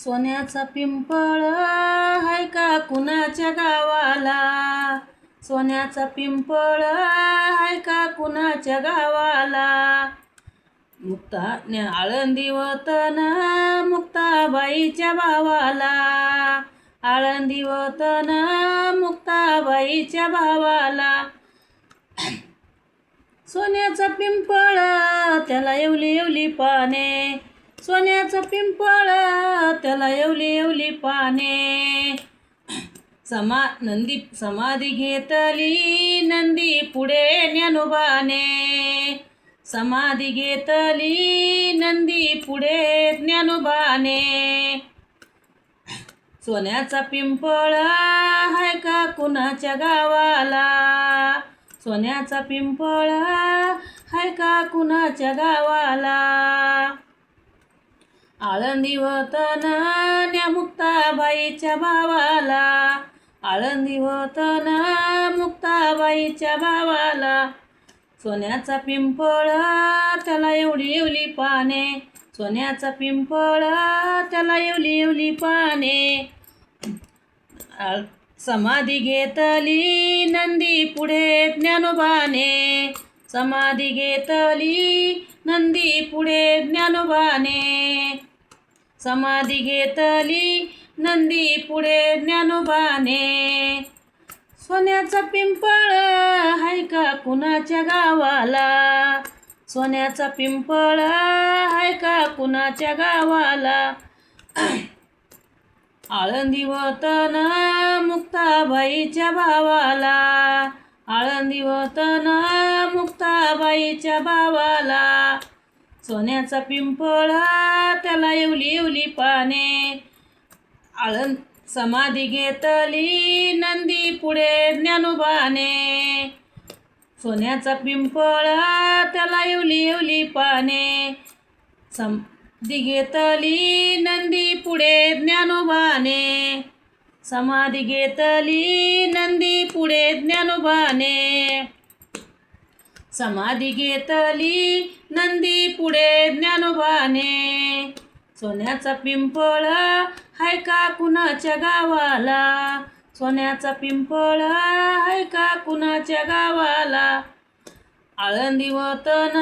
सोन्याचा पिंपळ हाय का कुणाच्या गावाला. सोन्याचा पिंपळ हाय का कुणाच्या गावाला. आळंदी वतन मुक्ताबाईच्या भावाला. आळंदी वतन मुक्ताबाईच्या भावाला. सोन्याचा पिंपळ त्याला येवली येवली पाने. सोन्याचा पिंपळ त्याला येवली येवली पाने. समाधी घेतली नंदी पुढे ज्ञानोबाने. समाधी घेतली नंदी पुढे ज्ञानोबाने. सोन्याचा पिंपळ हाय का कुणाच्या गावाला. सोन्याचा पिंपळ हाय का कुणाच्या गावाला. आळंदी वतन न्या मुक्ताबाईच्या भावाला. आळंदी वतन मुक्ताबाईच्या भावाला. सोन्याचा पिंपळ त्याला एवढी एवली पाने. सोन्याचा पिंपळ त्याला एवली एवली पाने. समाधी घेतली नंदी पुढे ज्ञानोबाने. समाधी घेतली नंदी पुढे ज्ञानोबाने. समाधी घेतली नंदी पुढे ज्ञानोबाने. सोन्याचा पिंपळ हाय का कुणाच्या गावाला. सोन्याचा पिंपळ हाय का कुणाच्या गावाला. आळंदी वतन मुक्ताबाईच्या भावाला. आळंदी वतन मुक्ताबाईच्या भावाला. सोन्याचा पिंपळ त्याला येवली येवली पाने. समाधी घेतली नंदी पुढे ज्ञानोबाने. सोन्याचा पिंपळ त्याला येवली येवली पाने. समाधी घेतली नंदी पुढे ज्ञानोबाने. समाधी घेतली नंदी पुढे ज्ञानोबाने. समाधी घेतली नंदी पुढे ज्ञानोबाने. सोन्याचा पिंपळ हाय का कुणाच्या गावाला. सोन्याचा पिंपळ हाय का कुणाच्या गावाला. आळंदी वतन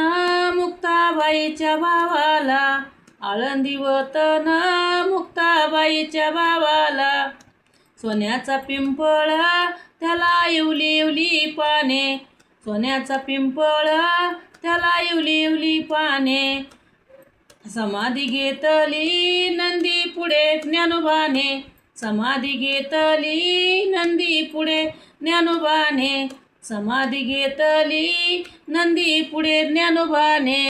मुक्ताबाईच्या भावाला. आळंदी वतन मुक्ताबाईच्या भावाला. सोन्याचा पिंपळ त्याला येवली येवली पाने. सोन्याचा पिंपळ त्याला येवली येवली पाने. समाधी घेतली नंदी पुढे ज्ञानोबाने. समाधी घेतली नंदी पुढे ज्ञानोबाने. समाधी घेतली नंदी पुढे ज्ञानोबाने.